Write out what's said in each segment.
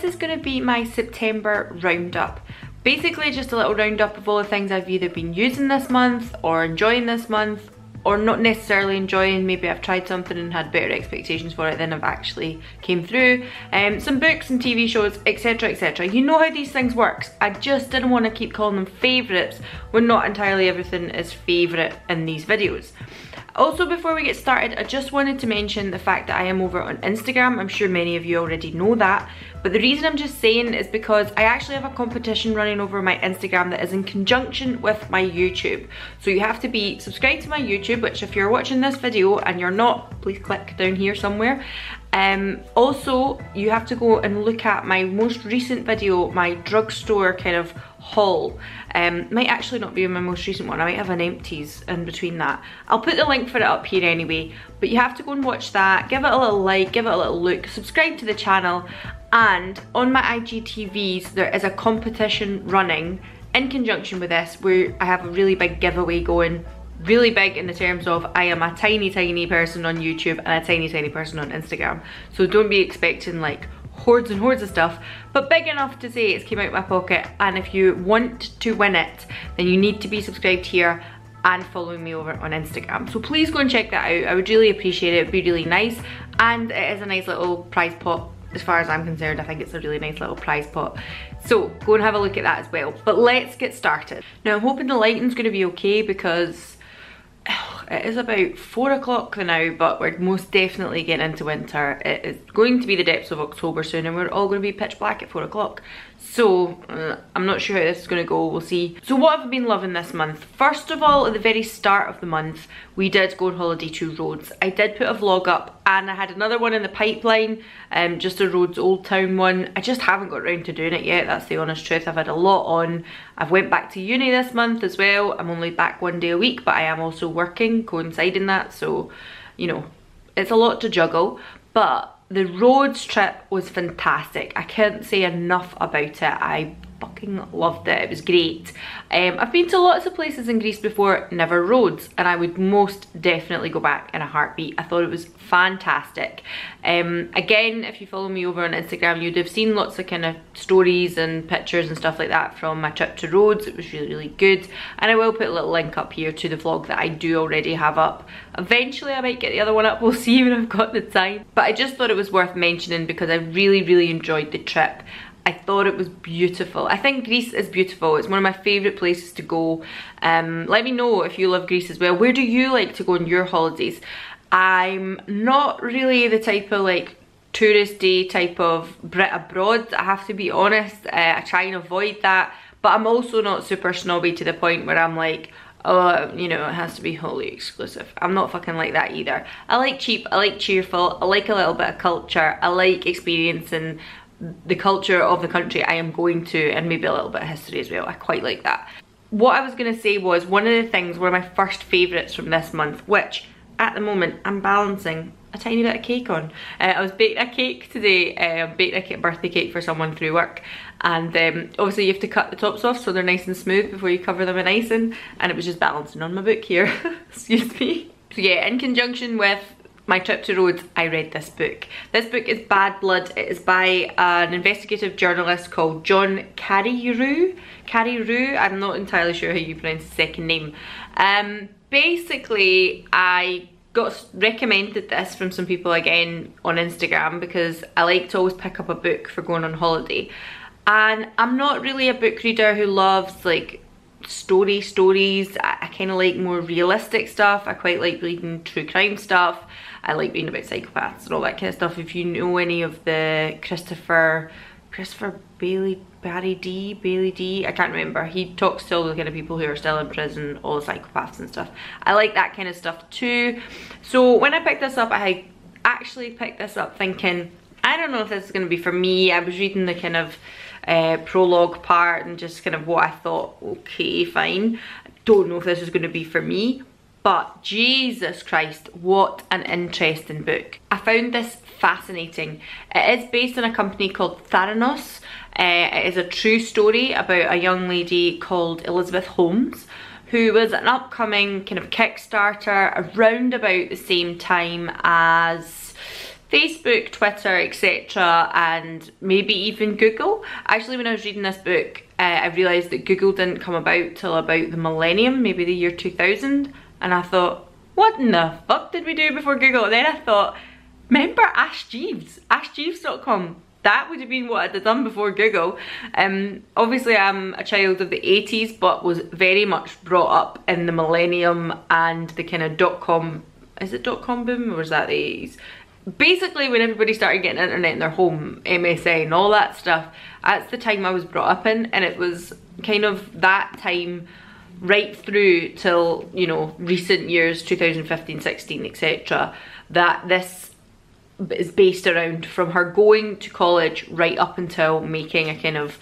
is going to be my September roundup. Basically just a little roundup of all the things I've either been using this month or enjoying this month, or not necessarily enjoying. Maybe I've tried something and had better expectations for it than I've actually came through. Some books and TV shows, etc, etc. You know how these things work. I just didn't want to keep calling them favourites when not entirely everything is favourite in these videos. Also, before we get started, I just wanted to mention the fact that I am over on Instagram. I'm sure many of you already know that, but the reason I'm just saying is because I actually have a competition running over my Instagram that is in conjunction with my YouTube. So you have to be subscribed to my YouTube, which if you're watching this video and you're not, please click down here somewhere. Also, you have to go and look at my most recent video, my drugstore kind of haul. Might actually not be my most recent one. I might have an empties in between that. I'll put the link for it up here anyway, but you have to go and watch that, give it a little like, give it a little look, subscribe to the channel, and on my IGTVs there is a competition running in conjunction with this where I have a really big giveaway going. Really big in the terms of I am a tiny person on YouTube and a tiny person on Instagram. So don't be expecting like hordes and hordes of stuff, but big enough to say it's came out of my pocket. And if you want to win it, then you need to be subscribed here and following me over on Instagram. So please go and check that out. I would really appreciate it. It'd be really nice. And it is a nice little prize pot. As far as I'm concerned, I think it's a really nice little prize pot. So go and have a look at that as well. But let's get started. Now I'm hoping the lighting's gonna be okay because it is about 4 o'clock now, but we're most definitely getting into winter. It is going to be the depths of October soon and we're all going to be pitch black at 4 o'clock. So I'm not sure how this is going to go, we'll see. So what have I been loving this month? First of all, at the very start of the month, we did go on holiday to Rhodes. I did put a vlog up and I had another one in the pipeline, just a Rhodes Old Town one. I just haven't got around to doing it yet, that's the honest truth. I've had a lot on. I've went back to uni this month as well. I'm only back 1 day a week, but I am also working, coinciding that. So, you know, it's a lot to juggle, but the Rhodes trip was fantastic. I can't say enough about it. I fucking loved it. It was great. I've been to lots of places in Greece before, never Rhodes, and I would most definitely go back in a heartbeat. I thought it was fantastic. Again, if you follow me over on Instagram, you'd have seen lots of kind of stories and pictures and stuff like that from my trip to Rhodes. It was really good, and I will put a little link up here to the vlog that I do already have up. Eventually I might get the other one up, we'll see when I've got the time, but I just thought it was worth mentioning because I really enjoyed the trip. I thought it was beautiful. I think Greece is beautiful. It's one of my favourite places to go. Let me know if you love Greece as well. Where do you like to go on your holidays? I'm not really the type of like touristy type of Brit abroad, I have to be honest. I try and avoid that, but I'm also not super snobby to the point where I'm like, oh, you know, it has to be wholly exclusive. I'm not fucking like that either. I like cheap, I like cheerful, I like a little bit of culture, I like experiencing the culture of the country I am going to, and maybe a little bit of history as well. I quite like that. What I was going to say was, one of the things were my first favourites from this month, which at the moment I'm balancing a tiny bit of cake on. I was baking a cake today, baked a birthday cake for someone through work, and obviously you have to cut the tops off so they're nice and smooth before you cover them in icing, and it was just balancing on my book here. Excuse me. So yeah, in conjunction with my trip to Rhodes, I read this book. This book is Bad Blood. It is by an investigative journalist called John Carreyrou. I'm not entirely sure how you pronounce his second name. Basically, I got recommended this from some people again on Instagram because I like to always pick up a book for going on holiday. And I'm not really a book reader who loves like stories. I kind of like more realistic stuff. I quite like reading true crime stuff. I like reading about psychopaths and all that kind of stuff. If you know any of the Christopher Bailey D, I can't remember. He talks to all the kind of people who are still in prison, all the psychopaths and stuff. I like that kind of stuff too. So when I picked this up, I actually picked this up thinking, I don't know if this is going to be for me. I was reading the kind of prologue part and just kind of what I thought, okay, fine. I don't know if this is going to be for me. But Jesus Christ, what an interesting book. I found this fascinating. It is based on a company called Theranos. It is a true story about a young lady called Elizabeth Holmes, who was an upcoming kind of Kickstarter around about the same time as Facebook, Twitter, etc., and maybe even Google. Actually, when I was reading this book, I realised that Google didn't come about till about the millennium, maybe the year 2000, and I thought, what in the fuck did we do before Google? And then I thought, remember Ask Jeeves, askjeeves.com? That would have been what I'd have done before Google. Obviously I'm a child of the 80s, but was very much brought up in the millennium and the kind of dot-com, is it dot-com boom, or was that the 80s? Basically when everybody started getting internet in their home, MSN, all that stuff, that's the time I was brought up in, and it was kind of that time right through till, you know, recent years, 2015, 16, etc., that this is based around, from her going to college right up until making a kind of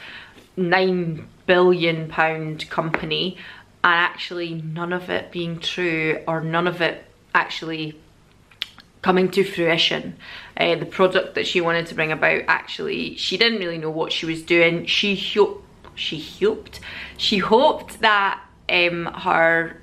£9 billion company, and actually none of it being true, or none of it actually coming to fruition. The product that she wanted to bring about, actually, she didn't really know what she was doing. She hoped that her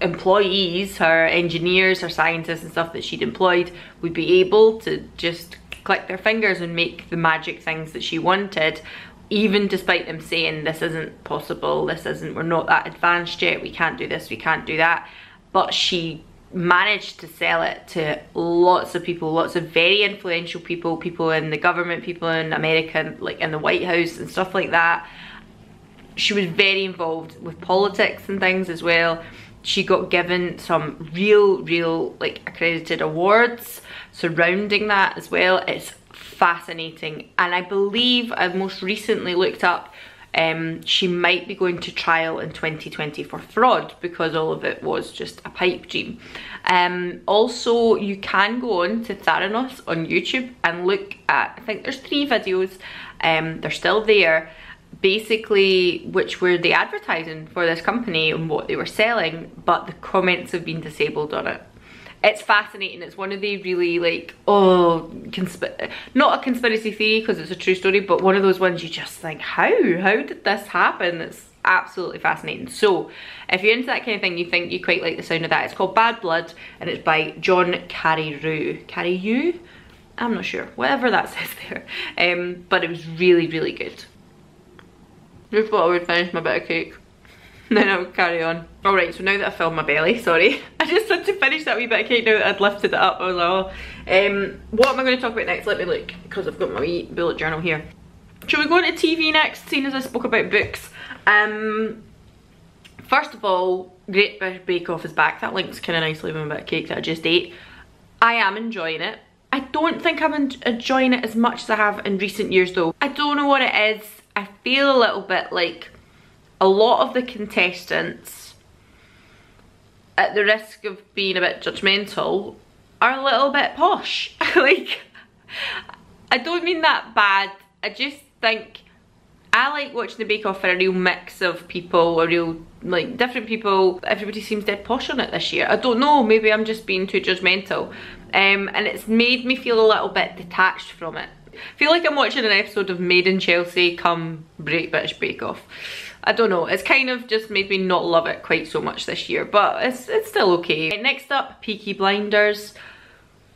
employees, her engineers, her scientists and stuff that she'd employed would be able to just click their fingers and make the magic things that she wanted, even despite them saying this isn't possible, we're not that advanced yet, we can't do this, we can't do that. But she managed to sell it to lots of people, lots of very influential people, people in the government, people in America, like in the White House and stuff like that. She was very involved with politics and things as well. She got given some real like accredited awards surrounding that as well. It's fascinating, and I believe I most recently looked up, she might be going to trial in 2020 for fraud, because all of it was just a pipe dream. Also, you can go on to Theranos on YouTube and look at, I think there's 3 videos, they're still there, basically, which were the advertising for this company and what they were selling, but the comments have been disabled on it. It's fascinating. It's one of the really, like, oh, not a conspiracy theory because it's a true story, but one of those ones you just think, how did this happen? It's absolutely fascinating. So if you're into that kind of thing, you think you quite like the sound of that, it's called Bad Blood, and it's by John Carreyrou, I'm not sure, whatever that says there, but it was really good. Just thought I would finish my bit of cake, then I would carry on. Alright, so now that I filled my belly, sorry, I just had to finish that wee bit of cake now that I'd lifted it up. I was like, oh. What am I going to talk about next? Let me look, because I've got my wee bullet journal here. Should we go into TV next, seeing as I spoke about books? First of all, Great British Bake Off is back. That links kind of nicely with my bit of cake that I just ate. I am enjoying it. I don't think I'm enjoying it as much as I have in recent years though. I don't know what it is. I feel a little bit like a lot of the contestants, at the risk of being a bit judgmental, are a little bit posh. Like, I don't mean that bad, I just think I like watching the Bake Off for a real mix of people, a real, like, different people. Everybody seems dead posh on it this year. I don't know, maybe I'm just being too judgmental. And it's made me feel a little bit detached from it. I feel like I'm watching an episode of Made in Chelsea come Great British Bake Off. I don't know, it's kind of just made me not love it quite so much this year, but it's still okay. Next up, Peaky Blinders.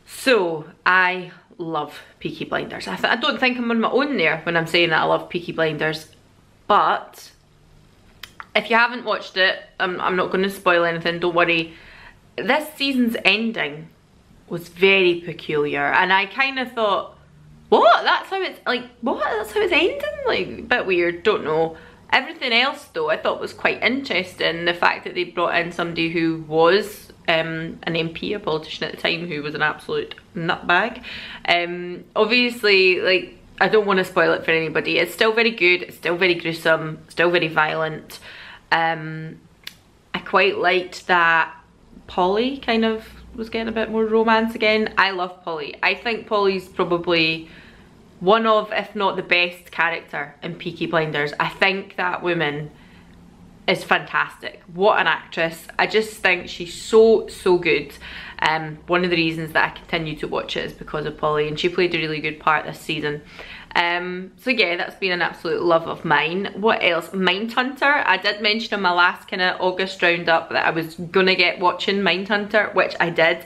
So, I love Peaky Blinders. I don't think I'm on my own there when I'm saying that I love Peaky Blinders, but if you haven't watched it, I'm not going to spoil anything, don't worry. This season's ending was very peculiar, and I kind of thought, what? That's how it's, like, what? That's how it's ending? Like, a bit weird, don't know. Everything else though I thought was quite interesting. The fact that they brought in somebody who was an MP, a politician at the time, who was an absolute nutbag. Obviously, like, I don't want to spoil it for anybody. It's still very good, it's still very gruesome, still very violent. I quite liked that Polly kind of was getting a bit more romance again. I love Polly. I think Polly's probably one of, if not the best character in Peaky Blinders. I think that woman is fantastic. What an actress. I just think she's so good. One of the reasons that I continue to watch it is because of Polly, and she played a really good part this season. So yeah, that's been an absolute love of mine. What else? Mindhunter. I did mention in my last kind of August roundup that I was gonna get watching Mindhunter, which I did.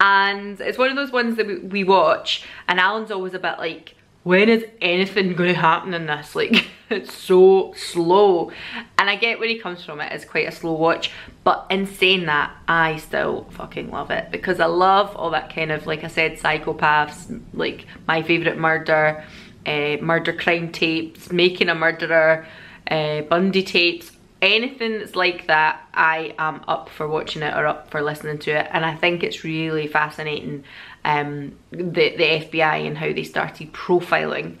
And it's one of those ones that we watch, and Alan's always a bit like, when is anything going to happen in this? Like, it's so slow. And I get where he comes from, it is quite a slow watch, but in saying that, I still fucking love it, because I love all that kind of, like I said, psychopaths, like My Favourite Murder, murder crime tapes, Making a Murderer, Bundy tapes. Anything that's like that, I am up for watching it or up for listening to it. And I think it's really fascinating, the FBI and how they started profiling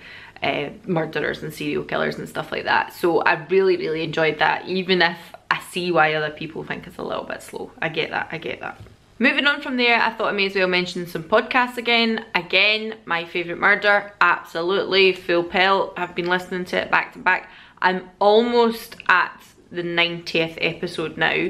murderers and serial killers and stuff like that. So I really enjoyed that, even if I see why other people think it's a little bit slow. I get that. Moving on from there, I thought I may as well mention some podcasts again. Again, My Favourite Murder, absolutely, full pelt. I've been listening to it back to back. I'm almost at the 90th episode now.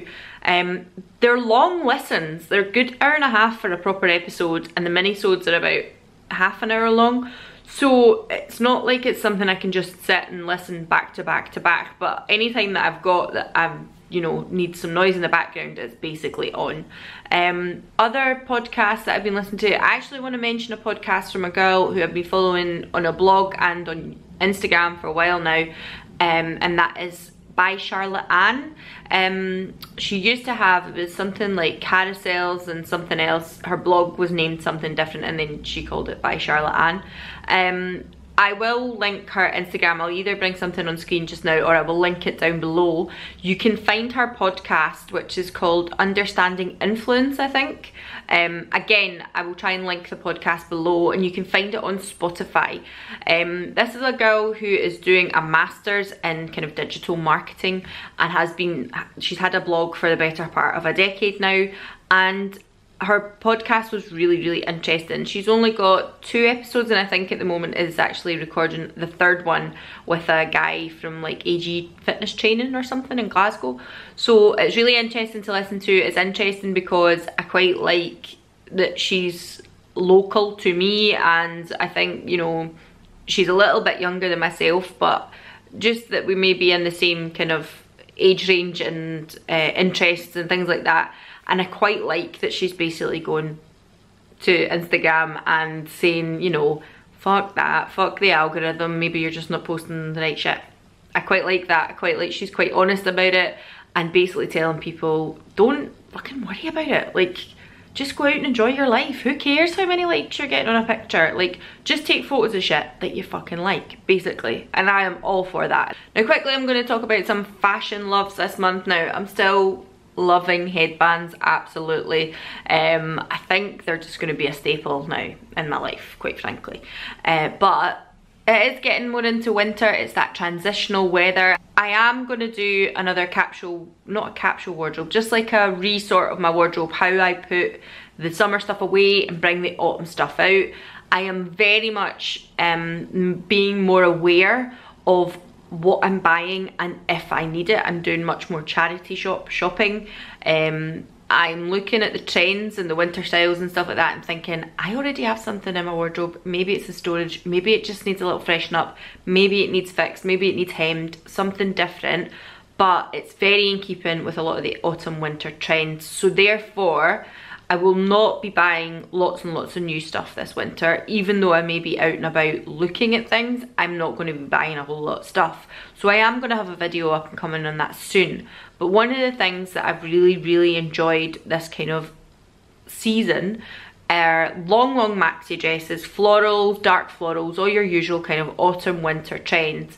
They're long listens. They're a good hour and a half for a proper episode, and the mini-sodes are about half an hour long. So it's not like it's something I can just sit and listen back to back to back, but anytime that I've got that I'm, you know, need some noise in the background, it's basically on. Other podcasts that I've been listening to, I actually want to mention a podcast from a girl who I've been following on a blog and on Instagram for a while now, and that is by Charlotte Ann. She used to have, it was something like carousels and something else. Her blog was named something different, and then she called it by Charlotte Ann. I will link her Instagram. I'll either bring something on screen just now, or I will link it down below. You can find her podcast, which is called Understanding Influence, I think. Again, I will try and link the podcast below, and you can find it on Spotify. This is a girl who is doing a master's in kind of digital marketing, and she's had a blog for the better part of a decade now, and her podcast was really interesting. She's only got 2 episodes, and I think at the moment is actually recording the 3rd one with a guy from like AG Fitness Training or something in Glasgow. So it's really interesting to listen to. It's interesting because I quite like that she's local to me, and I think, you know, she's a little bit younger than myself, but just that we may be in the same kind of age range and interests and things like that. And I quite like that she's basically going to Instagram and saying, you know, fuck that, fuck the algorithm, maybe you're just not posting the right shit. I quite like that. I quite like she's quite honest about it, and basically telling people, don't fucking worry about it. Like, just go out and enjoy your life. Who cares how many likes you're getting on a picture? Like, just take photos of shit that you fucking like, basically. And I am all for that. Now quickly, I'm going to talk about some fashion loves this month. Now, I'm still loving headbands, absolutely. I think they're just going to be a staple now in my life, quite frankly. But it is getting more into winter. It's that transitional weather. I am going to do another capsule, not a capsule wardrobe, just like a resort of my wardrobe, how I put the summer stuff away and bring the autumn stuff out. I am very much being more aware of what I'm buying, and if I need it. I'm doing much more charity shopping. I'm looking at the trends and the winter styles and stuff like that and thinking, I already have something in my wardrobe. Maybe it's the storage, maybe it just needs a little freshen up, maybe it needs fixed, maybe it needs hemmed, something different. But it's very in keeping with a lot of the autumn winter trends. So therefore, I will not be buying lots and lots of new stuff this winter. Even though I may be out and about looking at things, I'm not going to be buying a whole lot of stuff. So I am going to have a video up and coming on that soon. But one of the things that I've really enjoyed this kind of season are long maxi dresses, florals, dark florals, all your usual kind of autumn winter trends.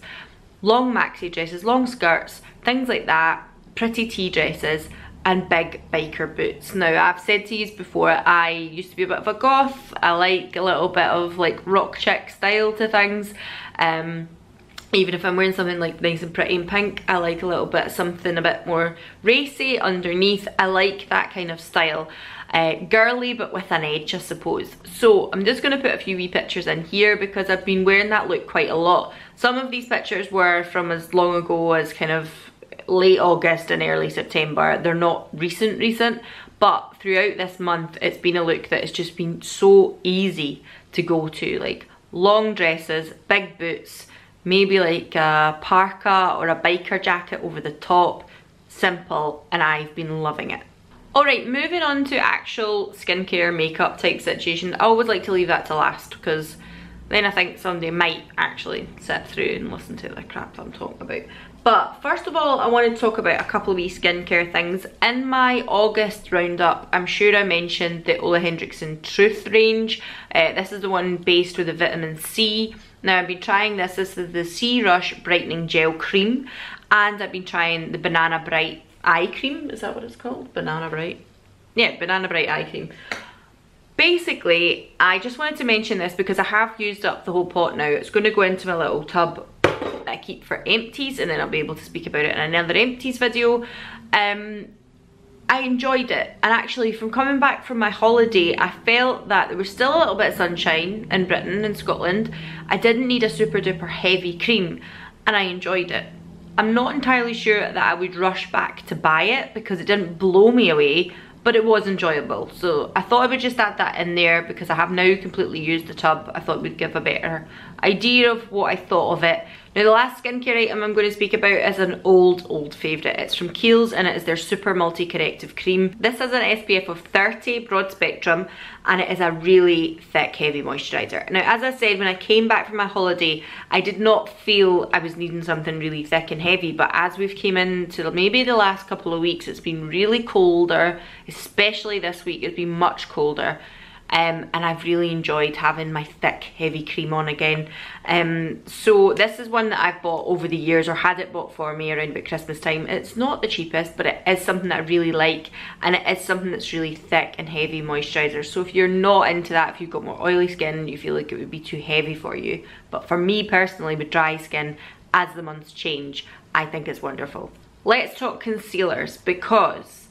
Long maxi dresses, long skirts, things like that, pretty tea dresses, and big biker boots. Now, I've said to you before, I used to be a bit of a goth. I like a little bit of like rock chick style to things. Even if I'm wearing something like nice and pretty and pink, I like a little bit something a bit more racy underneath. I like that kind of style. Girly but with an edge, I suppose. So I'm just going to put a few wee pictures in here because I've been wearing that look quite a lot. Some of these pictures were from as long ago as kind of late August and early September. They're not recent, but throughout this month it's been a look that has just been so easy to go to. Like long dresses, big boots, maybe like a parka or a biker jacket over the top. Simple, and I've been loving it. Alright, moving on to actual skincare makeup type situation. I always like to leave that to last because then I think somebody might actually sit through and listen to the crap that I'm talking about. But first of all, I want to talk about a couple of wee skincare things. In my August roundup, I'm sure I mentioned the Ole Henriksen Truth range. This is the one based with the vitamin C. Now I've been trying this. This is the C Rush Brightening Gel Cream. And I've been trying the Banana Bright Eye Cream. Is that what it's called? Banana Bright? Yeah, Banana Bright Eye Cream. Basically, I just wanted to mention this because I have used up the whole pot now. It's going to go into my little tub that I keep for empties, and then I'll be able to speak about it in another empties video. I enjoyed it, and actually from coming back from my holiday, I felt that there was still a little bit of sunshine in Britain and Scotland. I didn't need a super duper heavy cream, and I enjoyed it. I'm not entirely sure that I would rush back to buy it because it didn't blow me away, but it was enjoyable. So I thought I would just add that in there because I have now completely used the tub. I thought it would give a better idea of what I thought of it. Now the last skincare item I'm going to speak about is an old favourite. It's from Kiehl's and it is their Super Multi-Corrective Cream. This has an SPF of 30, broad spectrum, and it is a really thick, heavy moisturiser. Now as I said, when I came back from my holiday, I did not feel I was needing something really thick and heavy, but as we've came into maybe the last couple of weeks, it's been really colder, especially this week, it's been much colder. And I've really enjoyed having my thick, heavy cream on again. So this is one that I've bought over the years, or had it bought for me around about Christmas time. It's not the cheapest, but it is something that I really like, and it is something that's really thick and heavy moisturiser. So if you're not into that, if you've got more oily skin and you feel like it would be too heavy for you, but for me personally with dry skin, as the months change, I think it's wonderful. Let's talk concealers, because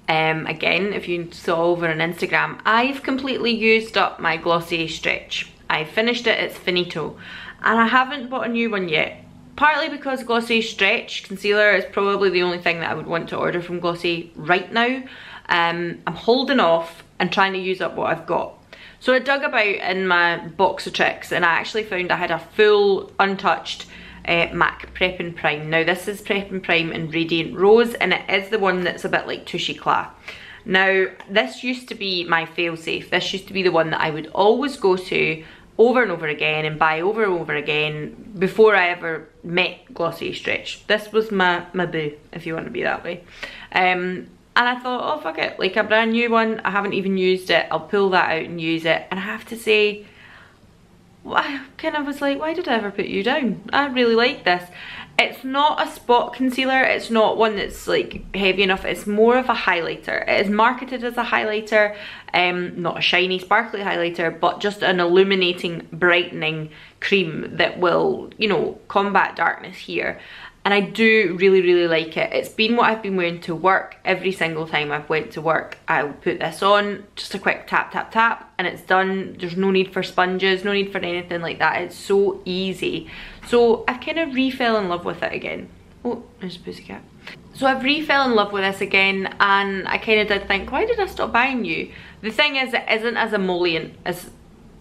again, if you saw over on Instagram, I've completely used up my Glossier Stretch. I finished it, it's finito, and I haven't bought a new one yet. Partly because Glossier Stretch concealer is probably the only thing that I would want to order from Glossier right now. I'm holding off and trying to use up what I've got. So I dug about in my box of tricks and I actually found I had a full untouched MAC Prep and Prime. Now this is Prep and Prime in Radiant Rose, and it is the one that's a bit like Touche Eclat. Now this used to be my failsafe. This used to be the one that I would always go to over and over again and buy over and over again before I ever met Glossier Stretch. This was my boo, if you want to be that way. And I thought, oh fuck it, like a brand new one, I haven't even used it, I'll pull that out and use it. And I have to say, I kind of was like, why did I ever put you down? I really like this. It's not a spot concealer, it's not one that's like heavy enough, it's more of a highlighter. It is marketed as a highlighter, not a shiny sparkly highlighter, but just an illuminating, brightening cream that will, you know, combat darkness here. And I do really like it. It's been what I've been wearing to work. Every single time I've went to work, I will put this on, just a quick tap, tap, tap, and it's done. There's no need for sponges, no need for anything like that. It's so easy. So I've kind of re-fell in love with it again. Oh, there's a pussycat. So I've re-fell in love with this again, and I kind of did think, why did I stop buying you? The thing is, it isn't as emollient as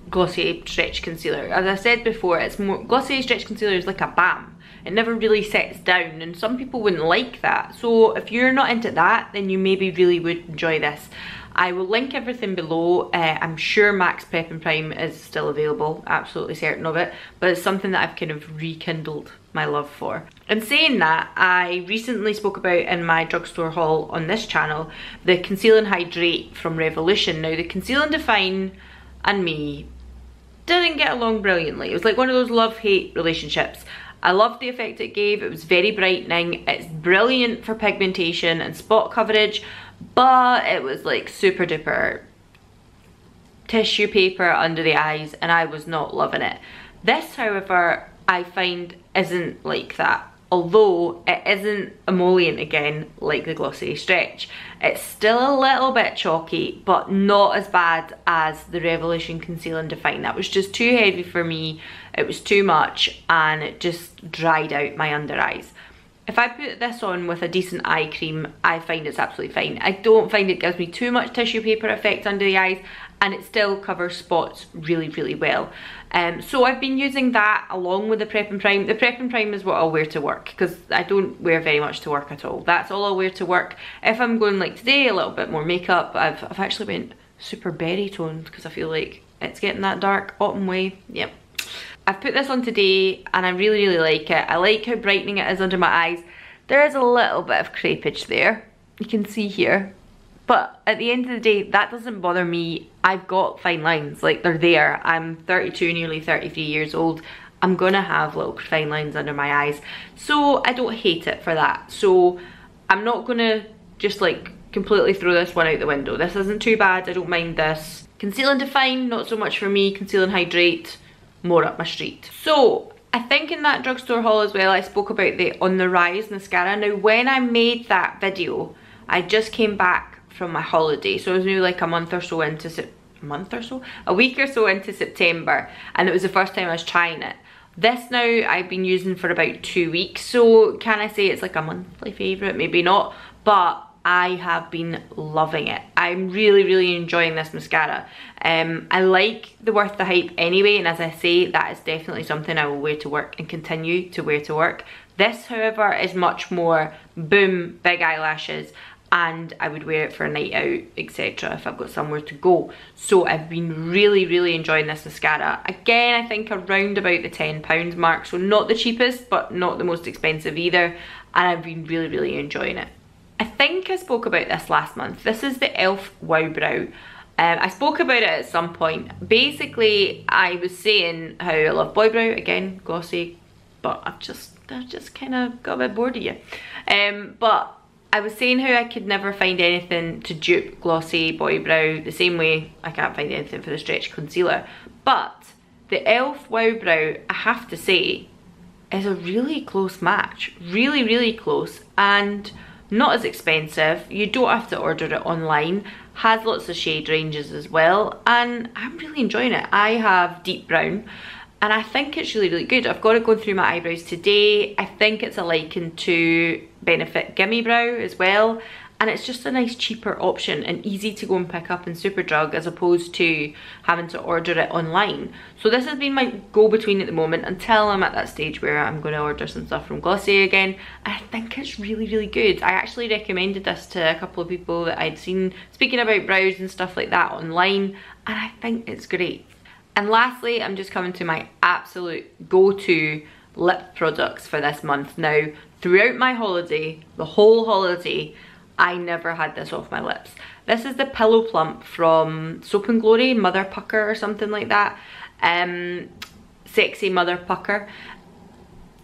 Glossier Stretch Concealer. As I said before, it's more, Glossier Stretch Concealer is like a balm. It never really sets down, and some people wouldn't like that. So if you're not into that, then you maybe really would enjoy this. I will link everything below. I'm sure Max Prep and Prime is still available, absolutely certain of it, but it's something that I've kind of rekindled my love for. And saying that, I recently spoke about in my drugstore haul on this channel the Conceal and Hydrate from Revolution. Now the Conceal and Define and me didn't get along brilliantly. It was like one of those love-hate relationships. I loved the effect it gave, it was very brightening, it's brilliant for pigmentation and spot coverage, but it was like super duper tissue paper under the eyes, and I was not loving it. This, however, I find isn't like that. Although it isn't emollient again like the Glossier Stretch. It's still a little bit chalky, but not as bad as the Revolution Conceal and Define. That was just too heavy for me, it was too much, and it just dried out my under eyes. If I put this on with a decent eye cream, I find it's absolutely fine. I don't find it gives me too much tissue paper effect under the eyes, and it still covers spots really, really well. So I've been using that along with the Prep and Prime. The Prep and Prime is what I'll wear to work, because I don't wear very much to work at all. That's all I'll wear to work. If I'm going like today, a little bit more makeup, I've actually went super berry toned because I feel like it's getting that dark autumn way. Yep. I've put this on today and I really, really like it. I like how brightening it is under my eyes. There is a little bit of crepage there, you can see here. But at the end of the day, that doesn't bother me. I've got fine lines, like they're there. I'm 32, nearly 33 years old. I'm gonna have little fine lines under my eyes. So I don't hate it for that. So I'm not gonna just like completely throw this one out the window. This isn't too bad, I don't mind this. Conceal and Define, not so much for me. Conceal and Hydrate, more up my street. So I think in that drugstore haul as well, I spoke about the On The Rise mascara. Now when I made that video, I just came back from my holiday, so it was maybe like a week or so into September, and it was the first time I was trying it. This now I've been using for about 2 weeks, so can I say it's like a monthly favourite? Maybe not, but I have been loving it. I'm really, really enjoying this mascara. I like the Worth the Hype anyway, and as I say, that is definitely something I will wear to work and continue to wear to work. This, however, is much more boom, big eyelashes, and I would wear it for a night out, etc. if I've got somewhere to go. So I've been really, really enjoying this mascara. Again, I think around about the £10 mark, so not the cheapest, but not the most expensive either, and I've been really, really enjoying it. I think I spoke about this last month. This is the e.l.f. Wow Brow. I spoke about it at some point. Basically, I was saying how I love Boy Brow, again, glossy, but I've just kind of got a bit bored of you. But I was saying how I could never find anything to dupe glossy Boy Brow, the same way I can't find anything for the stretch concealer. But the e.l.f. Wow Brow, I have to say, is a really close match. Really, really close, and not as expensive. You don't have to order it online. Has lots of shade ranges as well, and I'm really enjoying it. I have deep brown, and I think it's really, really good. I've got it going through my eyebrows today. I think it's a liken to Benefit Gimme Brow as well, and it's just a nice cheaper option and easy to go and pick up in Superdrug as opposed to having to order it online. So this has been my go-between at the moment until I'm at that stage where I'm going to order some stuff from Glossier again. I think it's really, really good. I actually recommended this to a couple of people that I'd seen speaking about brows and stuff like that online, and I think it's great. And lastly, I'm just coming to my absolute go-to lip products for this month. Now, throughout my holiday, the whole holiday, I never had this off my lips. This is the Pillow Plump from Soap and Glory, Mother Pucker or something like that. Sexy Mother Pucker.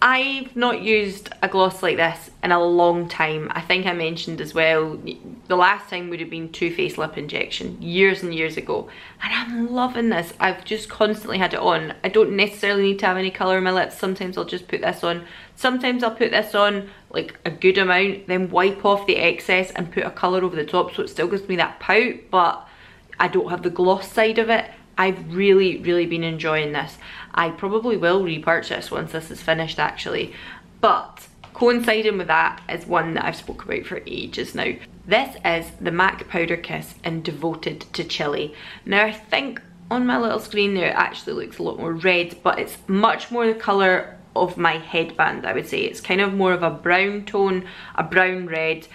I've not used a gloss like this in a long time. I think I mentioned as well, the last time would have been Too Faced Lip Injection, years and years ago. And I'm loving this. I've just constantly had it on. I don't necessarily need to have any colour in my lips. Sometimes I'll just put this on. Sometimes I'll put this on like a good amount, then wipe off the excess and put a colour over the top so it still gives me that pout, but I don't have the gloss side of it. I've really, really been enjoying this. I probably will repurchase once this is finished actually. But coinciding with that is one that I've spoke about for ages now. This is the MAC Powder Kiss in Devoted to Chili. Now I think on my little screen there it actually looks a lot more red, but it's much more the colour of my headband, I would say. It's kind of more of a brown tone, a brown red.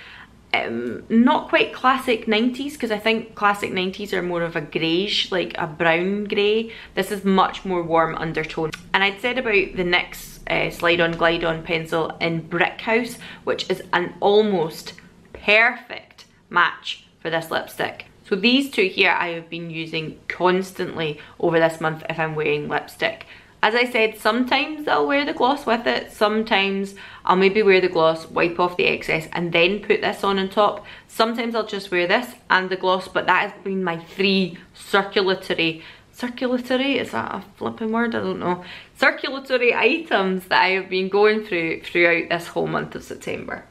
Not quite classic 90s, because I think classic 90s are more of a greyish, like a brown grey. This is much more warm undertone. And I'd said about the NYX Slide On Glide On pencil in Brick House, which is an almost perfect match for this lipstick. So these two here I have been using constantly over this month if I'm wearing lipstick. As I said, sometimes I'll wear the gloss with it, sometimes I'll maybe wear the gloss, wipe off the excess and then put this on top. Sometimes I'll just wear this and the gloss, but that has been my three circulatory, is that a flipping word? I don't know. Circulatory items that I have been going throughout this whole month of September.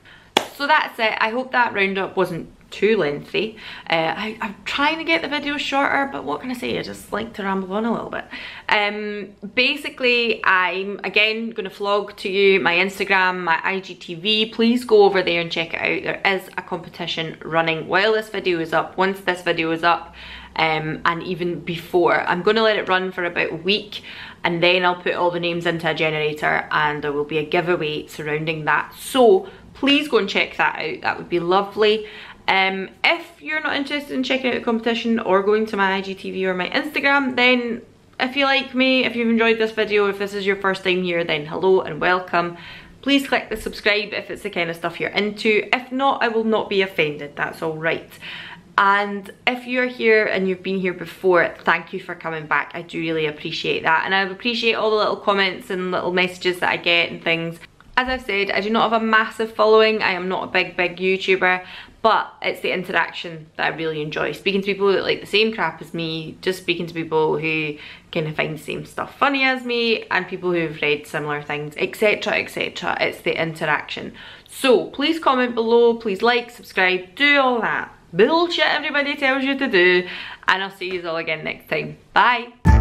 So that's it. I hope that roundup wasn't too lengthy. I'm trying to get the videos shorter, but what can I say? I just like to ramble on a little bit. Basically, I'm again going to vlog to you my Instagram, my IGTV. Please go over there and check it out. There is a competition running while this video is up. Once this video is up, and even before, I'm going to let it run for about a week, and then I'll put all the names into a generator, and there will be a giveaway surrounding that. So please go and check that out. That would be lovely. If you're not interested in checking out the competition or going to my IGTV or my Instagram, then if you like me, if you've enjoyed this video, if this is your first time here, then hello and welcome. Please click the subscribe if it's the kind of stuff you're into. If not, I will not be offended. That's all right. And if you're here and you've been here before, thank you for coming back. I do really appreciate that, and I appreciate all the little comments and little messages that I get and things. As I've said, I do not have a massive following. I am not a big YouTuber, but it's the interaction that I really enjoy. Speaking to people that like the same crap as me, just speaking to people who kind of find the same stuff funny as me, and people who've read similar things, etc, etc. It's the interaction. So please comment below, please like, subscribe, do all that bullshit everybody tells you to do, and I'll see you all again next time. Bye.